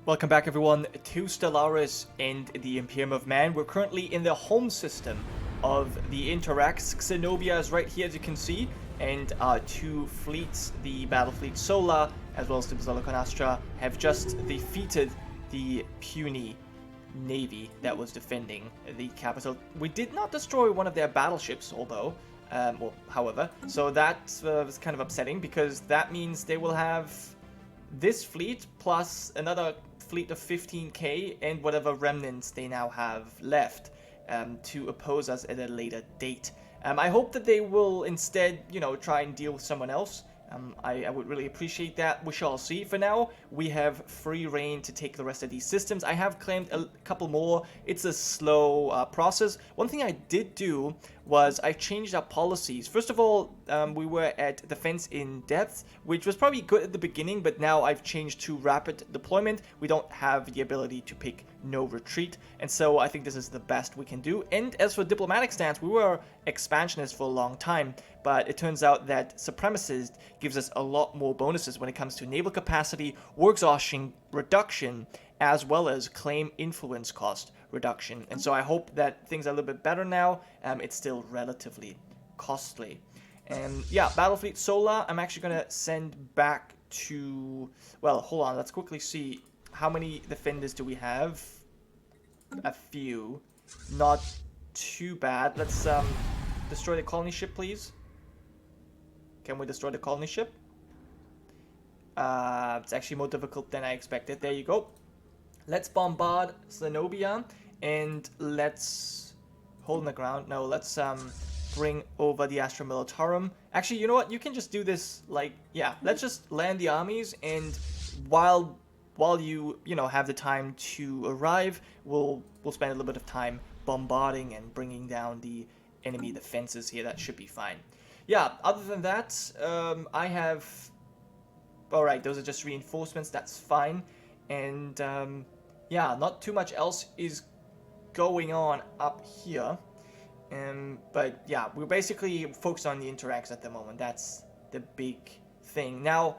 Welcome back everyone to Stellaris and the Imperium of Man. We're currently in the home system of the Interex. Zenobia is right here as you can see, and our two fleets, the battle fleet Sola as well as the Basilica Astra, have just defeated the puny navy that was defending the capital. We did not destroy one of their battleships, although, however, so that was kind of upsetting because that means they will have this fleet plus another fleet of 15k and whatever remnants they now have left to oppose us at a later date. I hope that they will instead, try and deal with someone else. I would really appreciate that. We shall see. For now, we have free reign to take the rest of these systems. I have claimed a couple more. It's a slow process. One thing I did do was I changed our policies. First of all, we were at defense in depth, which was probably good at the beginning, but now I've changed to rapid deployment. We don't have the ability to pick no retreat, and so I think this is the best we can do. And as for diplomatic stance, we were expansionists for a long time, but it turns out that supremacist gives us a lot more bonuses when it comes to naval capacity, war exhaustion reduction, as well as claim influence cost reduction. And so I hope that things are a little bit better now. It's still relatively costly. And yeah, Battlefleet Solar, I'm actually going to send back to... Well, hold on, let's quickly see. How many defenders do we have? A few. Not too bad. Let's destroy the colony ship, please. Can we destroy the colony ship? It's actually more difficult than I expected. There you go. Let's bombard Zenobia and let's hold on the ground. No, let's bring over the Astra Militarum. Actually, you know what? You can just do this like, yeah, let's just land the armies, and while you have the time to arrive, we'll spend a little bit of time bombarding and bringing down the enemy defenses here. That should be fine. Yeah, other than that, I have... Alright, those are just reinforcements, that's fine. And, yeah, not too much else is going on up here. But, yeah, we're basically focused on the Interex at the moment. That's the big thing. Now,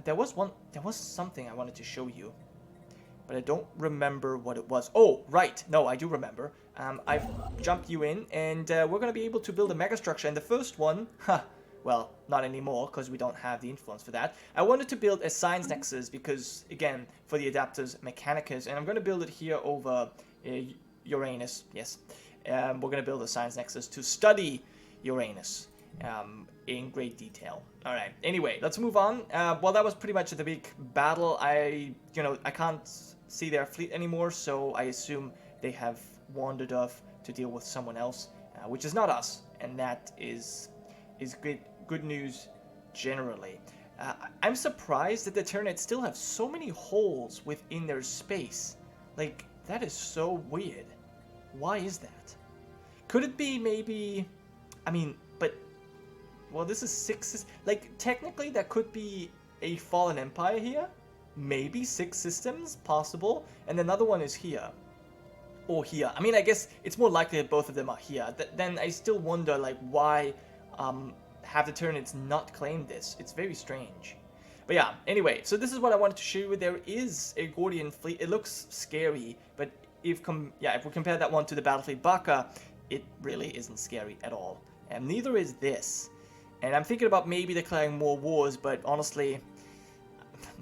there was something I wanted to show you, but I don't remember what it was. Oh, right. No, I do remember. I've jumped you in, and we're going to be able to build a megastructure. And the first one, well, not anymore, because we don't have the influence for that. I wanted to build a science nexus because, again, for the adapters mechanicus, and I'm going to build it here over Uranus. Yes. We're going to build a science nexus to study Uranus in great detail. All right. Anyway, let's move on. Well, that was pretty much the big battle. I can't see their fleet anymore, so I assume they have wandered off to deal with someone else, which is not us, and that is good news generally. I'm surprised that the Tyranids still have so many holes within their space. Like, that is so weird. Why is that? Could it be maybe... I mean, but... Well, this is 6... Like, technically, that could be a fallen empire here. Maybe 6 systems, possible. And another one is here. Or here. I mean, I guess it's more likely that both of them are here. Then I still wonder, like, why have the Tyranids not claimed this? It's very strange. But yeah, anyway, so this is what I wanted to show you. There is a Gordian fleet. It looks scary, but if we compare that one to the Battlefleet Baka, it really isn't scary at all. And neither is this. And I'm thinking about maybe declaring more wars, but honestly,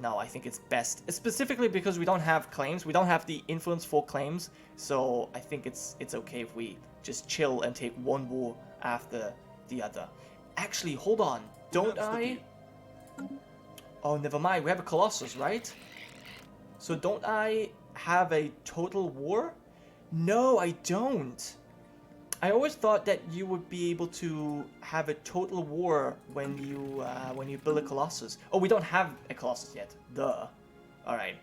no, I think it's best. Specifically because we don't have claims. We don't have the influence for claims. So I think it's okay if we just chill and take one war after the other. Actually, hold on. Don't I? Oh, never mind. We have a Colossus, right? So don't I have a total war? No, I don't. I always thought that you would be able to have a total war when you build a Colossus. Oh, we don't have a Colossus yet. Duh. All right.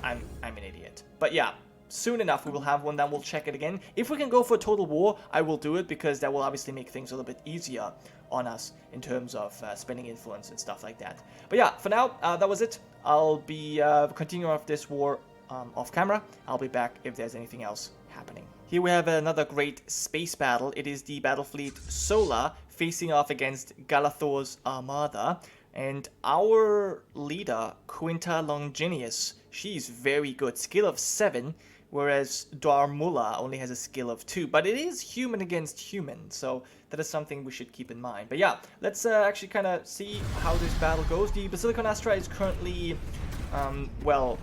I'm an idiot. But yeah, soon enough we will have one. Then we'll check it again. If we can go for a total war, I will do it because that will obviously make things a little bit easier on us in terms of spending influence and stuff like that. But yeah, for now, that was it. I'll be continuing off this war off camera. I'll be back if there's anything else happening. Here we have another great space battle. It is the Battlefleet Solar facing off against Galathor's Armada. And our leader, Quinta Longinus, she's very good. Skill of 7, whereas Darmula only has a skill of 2. But it is human against human, so that is something we should keep in mind. But yeah, let's actually kind of see how this battle goes. The Basilicon Astra is currently, well,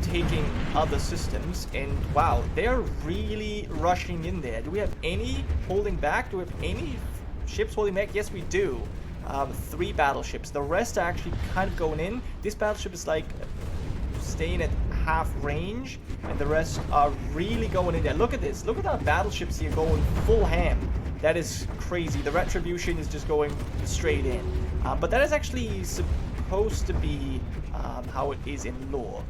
taking other systems, and wow, they're really rushing in there. Do we have any holding back? Do we have any ships holding back? Yes, we do. 3 battleships. The rest are actually kind of going in. This battleship is like staying at half range, and the rest are really going in there. Look at this. Look at our battleships here going full ham. That is crazy. The Retribution is just going straight in. But that is actually supposed to be how it is in lore.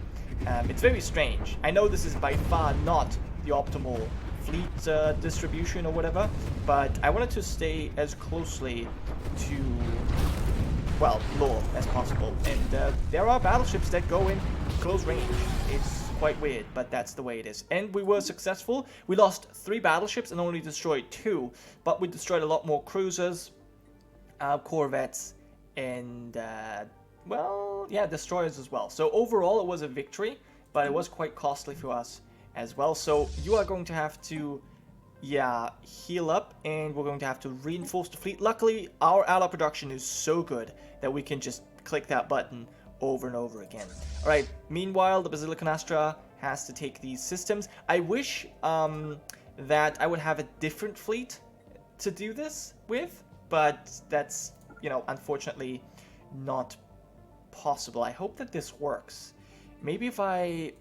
It's very strange. I know this is by far not the optimal fleet distribution or whatever, but I wanted to stay as closely to, well, lore as possible. And there are battleships that go in close range. It's quite weird, but that's the way it is. And we were successful. We lost 3 battleships and only destroyed 2, but we destroyed a lot more cruisers, corvettes, and well, yeah, destroyers as well. So overall, it was a victory, but it was quite costly for us as well. So you are going to have to, yeah, heal up, and we're going to have to reinforce the fleet. Luckily, our ally production is so good that we can just click that button over and over again. All right, meanwhile, the Basilicon Astra has to take these systems. I wish that I would have a different fleet to do this with, but that's, you know, unfortunately not possible. I hope that this works. Maybe if I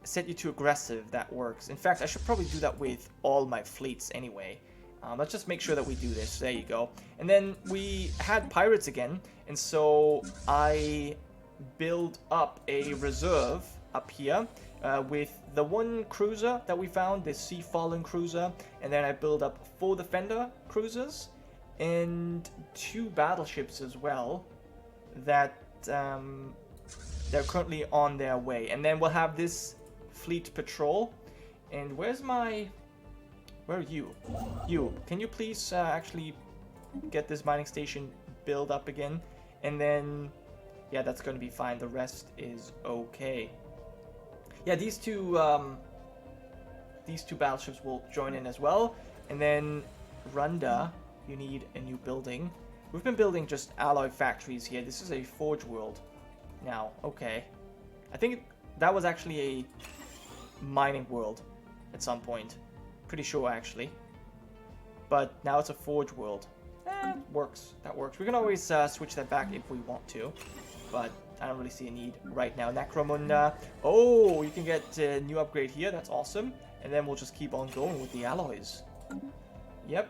set you to aggressive, that works. In fact, I should probably do that with all my fleets anyway. Let's just make sure that we do this. There you go. And then we had pirates again, and so I build up a reserve up here with the 1 cruiser that we found, the Sea Fallen cruiser, and then I build up 4 Defender cruisers and 2 battleships as well that they're currently on their way. And then we'll have this fleet patrol. And where are you? Can you please actually get this mining station built up again? And then, yeah, that's going to be fine. The rest is okay. Yeah, these two battleships will join in as well. And then Runda, you need a new building. We've been building just alloy factories here. This is a forge world now. Okay. I think that was actually a mining world at some point. Pretty sure, actually. But now it's a forge world. Works. That works. We can always switch that back if we want to. But I don't really see a need right now. Necromunda. Oh, you can get a new upgrade here. That's awesome. And then we'll just keep on going with the alloys. Yep.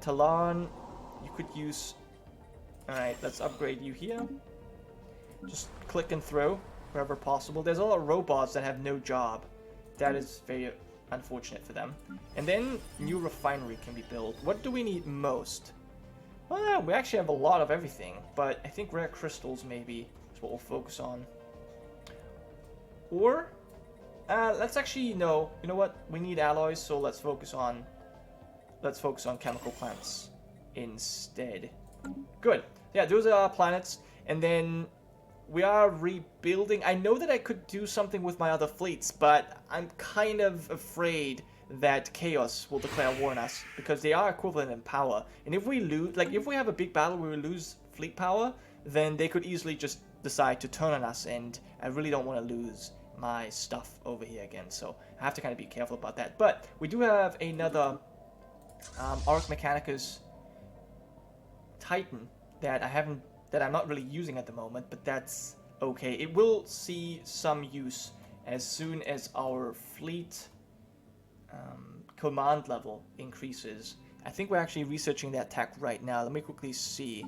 Talon. You could use... Alright, let's upgrade you here. Just click and throw wherever possible. There's a lot of robots that have no job. That is very unfortunate for them. And then new refinery can be built. What do we need most? Well, we actually have a lot of everything, but I think rare crystals maybe is what we'll focus on. Or let's actually you know what? We need alloys, so let's focus on chemical plants instead. Good. Yeah, those are our planets. And then we are rebuilding. I know that I could do something with my other fleets, but I'm kind of afraid that Chaos will declare war on us because they are equivalent in power. And if we lose, like if we have a big battle where we lose fleet power, then they could easily just decide to turn on us, and I really don't want to lose my stuff over here again. So I have to kind of be careful about that. But we do have another Arc Mechanicus Titan that I'm not really using at the moment, but that's okay. It will see some use as soon as our fleet command level increases. I think we're actually researching that tech right now. Let me quickly see.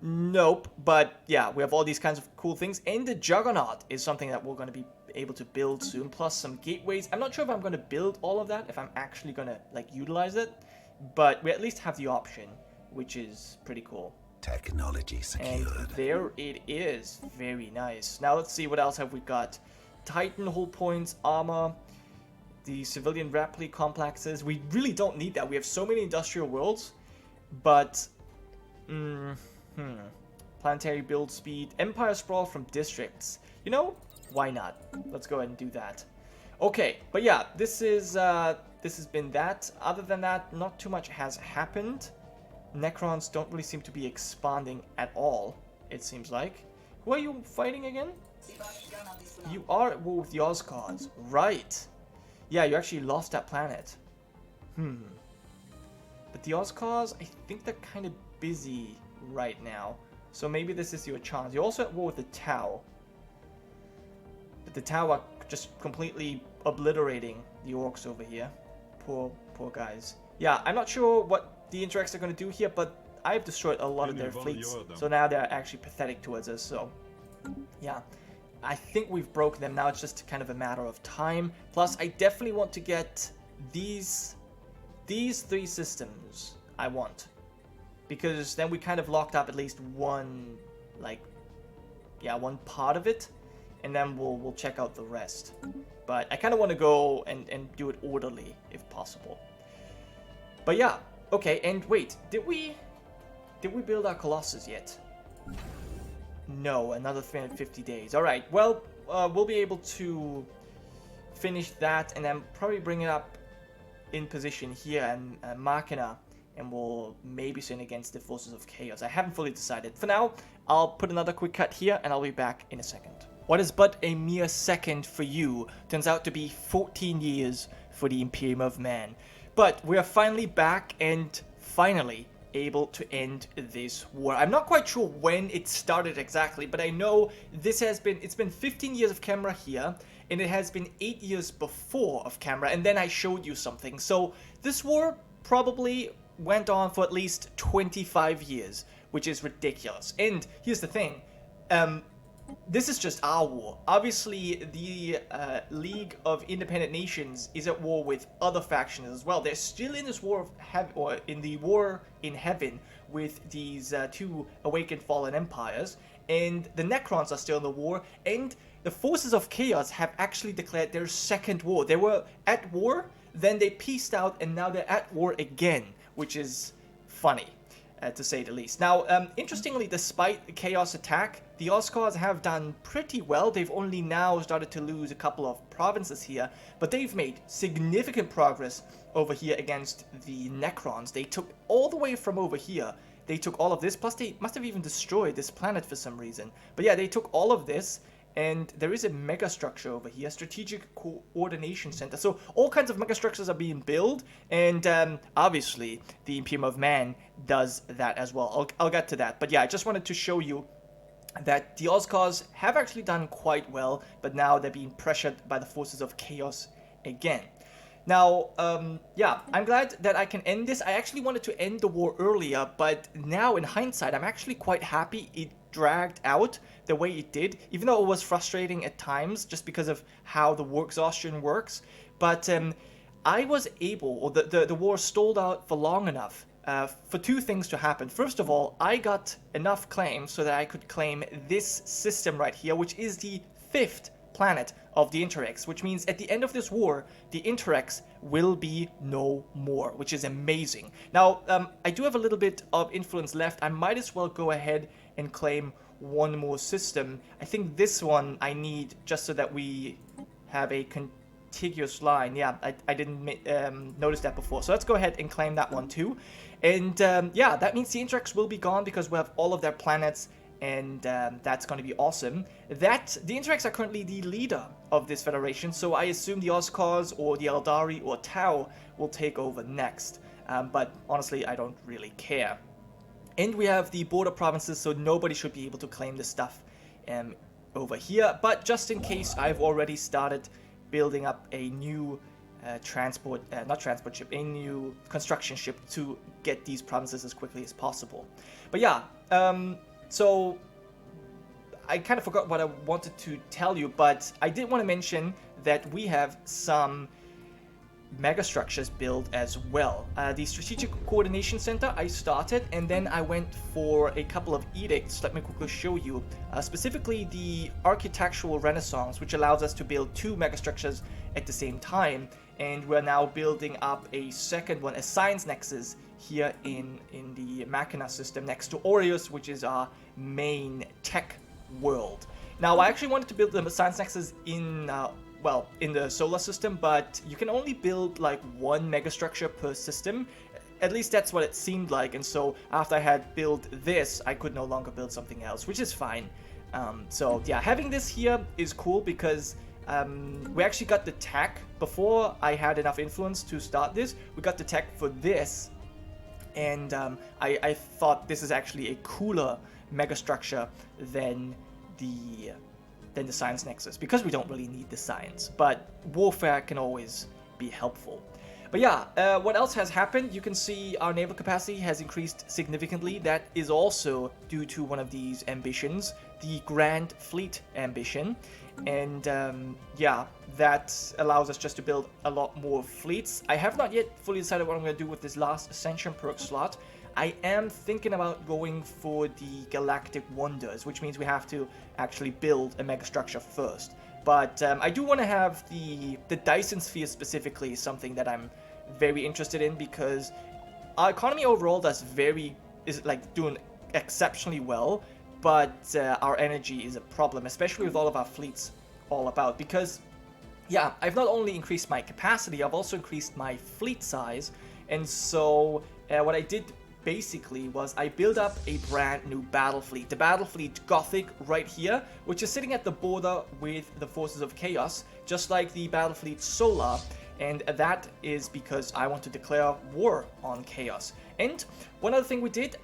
Nope, but yeah, we have all these kinds of cool things, and the Juggernaut is something that we're going to be able to build soon, plus some gateways. I'm not sure if I'm going to build all of that, if I'm actually going to like utilize it, but we at least have the option, which is pretty cool. Technology secured. And there it is. Very nice. Now let's see what else have we got. Titan hull points, armor, the civilian replica complexes. We really don't need that. We have so many industrial worlds, but planetary build speed, empire sprawl from districts. You know, why not? Let's go ahead and do that. Okay, but yeah, this has been that. Other than that, not too much has happened. Necrons don't really seem to be expanding at all, it seems like. Who are you fighting again? You are at war with the Oscars, right? Yeah, you actually lost that planet. But the Oscars, I think they're kind of busy right now. So maybe this is your chance. You're also at war with the Tau. But the Tau are just completely obliterating the orcs over here. Poor guys. Yeah, I'm not sure what the Interex are going to do here, but I've destroyed a lot of their fleets. So now they're actually pathetic towards us, so... yeah. I think we've broken them now. It's just kind of a matter of time. Plus, I definitely want to get these 3 systems I want. Because then we kind of locked up at least one, like... yeah, one part of it. And then we'll check out the rest. But I kind of want to go and do it orderly, if possible. But yeah, okay, and wait, did we build our Colossus yet? No, another 350 days. Alright, well, we'll be able to finish that and then probably bring it up in position here and Machina, and we'll maybe send against the Forces of Chaos. I haven't fully decided. For now, I'll put another quick cut here and I'll be back in a second. What is but a mere second for you turns out to be 14 years for the Imperium of Man. But we are finally back and finally able to end this war. I'm not quite sure when it started exactly, but I know it's been 15 years of camera here, and it has been 8 years before of camera, and then I showed you something. So this war probably went on for at least 25 years, which is ridiculous. And here's the thing, this is just our war. Obviously, the League of Independent Nations is at war with other factions as well. They're still in this war of in the war in heaven with these 2 awakened fallen empires, and the Necrons are still in the war. And the Forces of Chaos have actually declared their second war. They were at war, then they peaced out, and now they're at war again, which is funny. To say the least. Now, interestingly, despite the Chaos attack, the Oscars have done pretty well. They've only now started to lose a couple of provinces here, but they've made significant progress over here against the Necrons. They took all the way from over here. They took all of this, plus they must have even destroyed this planet for some reason. But yeah, they took all of this, and there is a mega structure over here, strategic coordination center. So all kinds of mega structures are being built, and obviously the Imperium of Man does that as well. I'll get to that. But yeah, I just wanted to show you that the Oscars have actually done quite well, but now they're being pressured by the Forces of Chaos again. Now, yeah, I'm glad that I can end this. I actually wanted to end the war earlier, but now in hindsight, I'm actually quite happy it dragged out the way it did, even though it was frustrating at times just because of how the war exhaustion works. But I was able, or the war stalled out for long enough for 2 things to happen. First of all, I got enough claims so that I could claim this system right here, which is the 5th planet of the Interex, which means at the end of this war, the Interex will be no more, which is amazing. Now, I do have a little bit of influence left. I might as well go ahead and claim one more system. I think this one I need just so that we have a contiguous line. Yeah, I didn't notice that before. So let's go ahead and claim that one too. And yeah, that means the Interex will be gone because we have all of their planets, and that's going to be awesome. The Interex are currently the leader of this federation, so I assume the Oscars or the Eldari or Tau will take over next. But honestly, I don't really care. And we have the border provinces, so nobody should be able to claim this stuff over here. But just in case, I've already started building up a new a new construction ship to get these provinces as quickly as possible. But yeah, so I kind of forgot what I wanted to tell you, but I did want to mention that we have some megastructures built as well. The Strategic Coordination Center I started, and then I went for a couple of edicts. Let me quickly show you. Specifically the Architectural Renaissance, which allows us to build 2 megastructures at the same time, and we're now building up a second one, a Science Nexus, here in the Machina system next to Aureus, which is our main tech world. Now, I actually wanted to build the Science Nexus in in the solar system, but you can only build like 1 megastructure per system. At least that's what it seemed like, and so after I had built this, I could no longer build something else, which is fine. So yeah, having this here is cool because we actually got the tech before I had enough influence to start this. We got the tech for this, and I thought this is actually a cooler megastructure than the Science Nexus, because we don't really need the science, but warfare can always be helpful. But yeah, what else has happened? You can see our naval capacity has increased significantly. That is also due to one of these ambitions, the Grand Fleet ambition. And yeah, that allows us just to build a lot more fleets. I have not yet fully decided what I'm going to do with this last Ascension perk slot. I am thinking about going for the Galactic Wonders, which means we have to actually build a megastructure first. But I do want to have the Dyson Sphere specifically, something that I'm very interested in, because our economy overall is like doing exceptionally well, but our energy is a problem, especially with all of our fleets all about. Because yeah, I've not only increased my capacity, I've also increased my fleet size, and so what I did basically was I built up a brand new battle fleet, the battle fleet Gothic right here, which is sitting at the border with the forces of chaos, just like the battle fleet Solar, and that is because I want to declare war on chaos. And one other thing we did,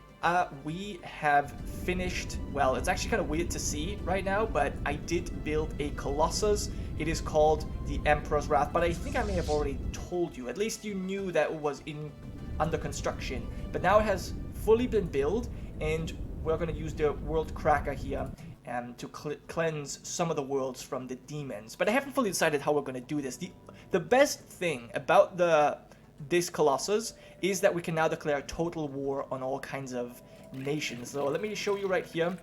we have finished, well, it's actually kind of weird to see right now, but I did build a Colossus. It is called the Emperor's Wrath, but I think I may have already told you, at least you knew that it was under construction, but now it has fully been built, and we're going to use the World Cracker here to cleanse some of the worlds from the demons. But I haven't fully decided how we're going to do this. The best thing about this Colossus is that we can now declare total war on all kinds of nations. So let me show you right here.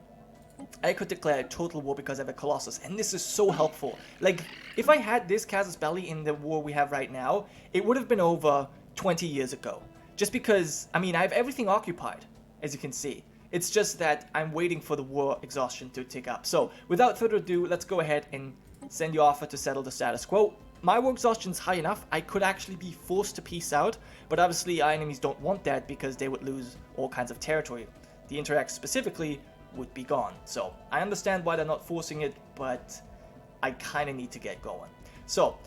I could declare total war because I have a Colossus, and this is so helpful. Like, if I had this Casus Belli in the war we have right now, it would have been over 20 years ago. Just because, I mean, I have everything occupied, as you can see. It's just that I'm waiting for the war exhaustion to tick up. So, without further ado, let's go ahead and send your offer to settle the status quo. My war exhaustion is high enough, I could actually be forced to peace out, but obviously our enemies don't want that because they would lose all kinds of territory. The Interex specifically would be gone. So, I understand why they're not forcing it, but I kind of need to get going. So,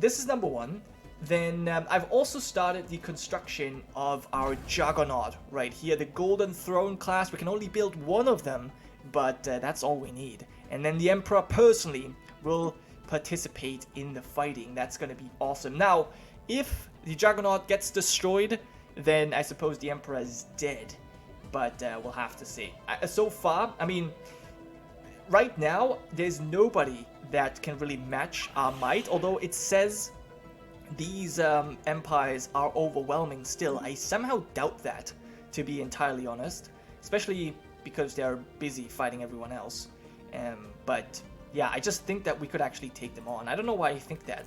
this is number 1. Then I've also started the construction of our Juggernaut right here, the Golden Throne class. We can only build 1 of them, but that's all we need. And then the Emperor personally will participate in the fighting. That's going to be awesome. Now, if the Juggernaut gets destroyed, then I suppose the Emperor is dead. But we'll have to see. So far, I mean, right now, there's nobody that can really match our might, although it says these empires are overwhelming still. I somehow doubt that, to be entirely honest, especially because they're busy fighting everyone else. But yeah, I just think that we could actually take them on. I don't know why I think that,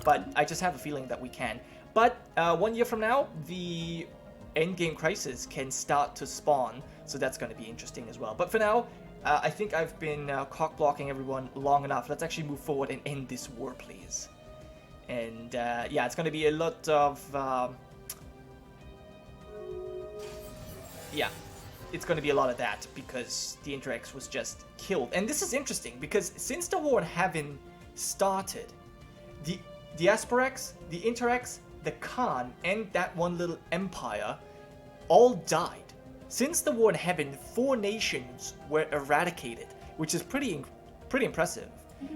but I just have a feeling that we can. But 1 year from now, the endgame crisis can start to spawn, so that's going to be interesting as well. But for now, I think I've been cock-blocking everyone long enough. Let's actually move forward and end this war, please. And yeah, it's going to be a lot of yeah, it's going to be a lot of that because the Interex was just killed. And this is interesting because since the war in heaven started, the Asperex, the Interex, the Khan, and that one little empire all died. Since the war in heaven, 4 nations were eradicated, which is pretty impressive.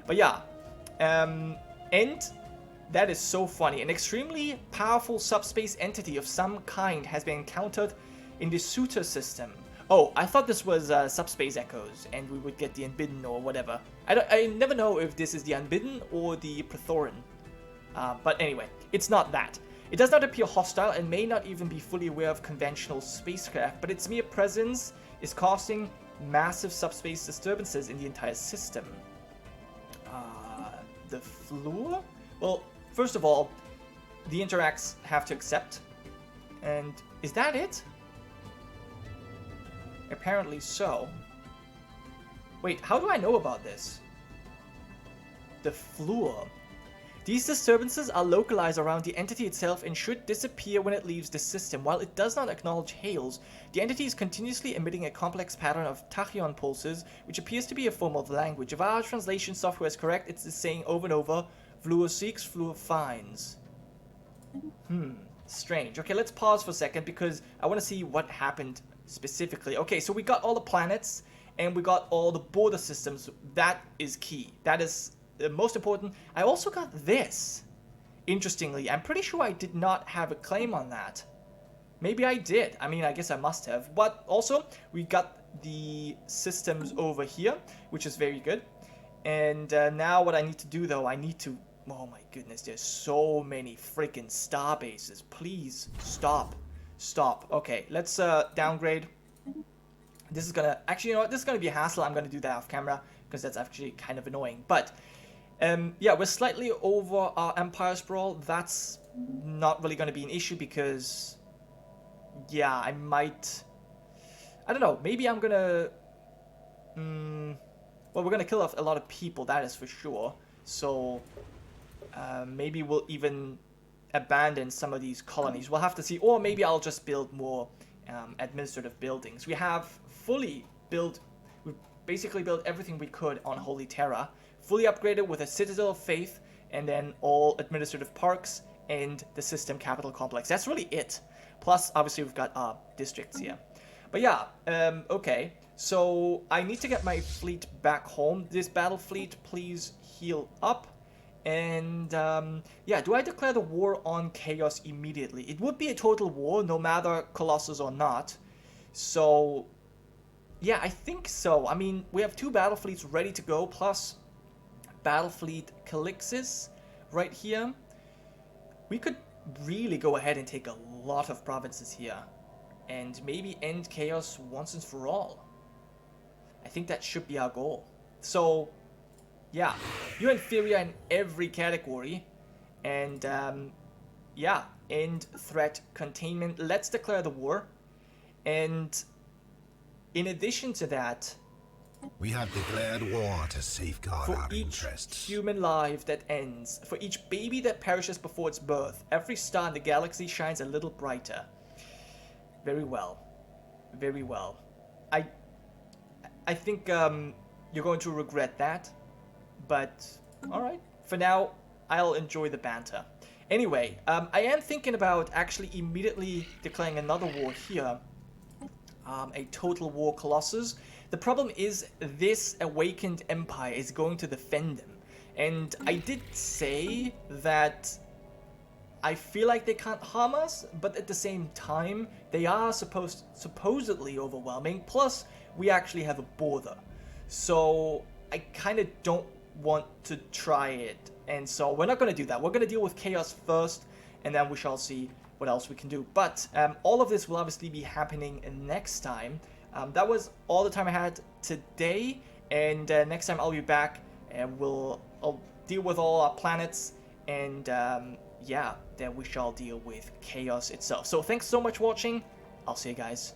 But yeah, and that is so funny. An extremely powerful subspace entity of some kind has been encountered in the Suitor system. Oh, I thought this was subspace echoes, and we would get the Unbidden or whatever. I never know if this is the Unbidden or the Praethoran. But anyway, it's not that. It does not appear hostile and may not even be fully aware of conventional spacecraft, but its mere presence is causing massive subspace disturbances in the entire system. The floor? Well, first of all, the Interex have to accept. And is that it? Apparently so. Wait, how do I know about this? The floor. These disturbances are localized around the entity itself and should disappear when it leaves the system. While it does not acknowledge hails, the entity is continuously emitting a complex pattern of tachyon pulses, which appears to be a form of language. If our translation software is correct, it's saying over and over, Vlur seeks, Vlur finds. Strange. Okay, let's pause for a second because I want to see what happened specifically. Okay, so we got all the planets and we got all the border systems. That is key. That is the most important. I also got this. Interestingly, I'm pretty sure I did not have a claim on that. Maybe I did. I mean, I guess I must have. But also, we got the systems over here, which is very good. And now what I need to do, though, I need to... Oh my goodness, there's so many freaking star bases. Please, stop. Stop. Okay, let's downgrade. This is gonna... Actually, you know what? This is gonna be a hassle. I'm gonna do that off camera, because that's actually kind of annoying. But... yeah, we're slightly over our Empire Sprawl. That's not really going to be an issue because, yeah, I might... I don't know, maybe I'm going to... well, we're going to kill off a lot of people, that is for sure. So, maybe we'll even abandon some of these colonies. We'll have to see. Or maybe I'll just build more administrative buildings. We have fully built... We've basically built everything we could on Holy Terra. Fully upgraded with a Citadel of Faith, and then all administrative parks, and the system capital complex. That's really it. Plus, obviously, we've got districts here. But yeah, okay. So, I need to get my fleet back home. This battle fleet, please heal up. And, yeah, do I declare the war on Chaos immediately? It would be a total war, no matter Colossus or not. So, yeah, I think so. I mean, we have 2 battle fleets ready to go, plus... Battlefleet Calixis right here. We could really go ahead and take a lot of provinces here and maybe end chaos once and for all. I think that should be our goal. So yeah, you're inferior in every category, and yeah, end threat containment. Let's declare the war. And in addition to that, we have declared war to safeguard for our each interests. human life that ends, for each baby that perishes before its birth, every star in the galaxy shines a little brighter. Very well. Very well. I think you're going to regret that, but alright. For now, I'll enjoy the banter. Anyway, I am thinking about actually immediately declaring another war here. A total war Colossus. The problem is this awakened empire is going to defend them. And I did say that I feel like they can't harm us, but at the same time, they are supposedly overwhelming. Plus, we actually have a border. So I kind of don't want to try it. And so we're not going to do that. We're going to deal with chaos first, and then we shall see what else we can do. But all of this will obviously be happening next time. That was all the time I had today, and next time I'll be back and I'll deal with all our planets, and yeah, then we shall deal with chaos itself. So thanks so much for watching. I'll see you guys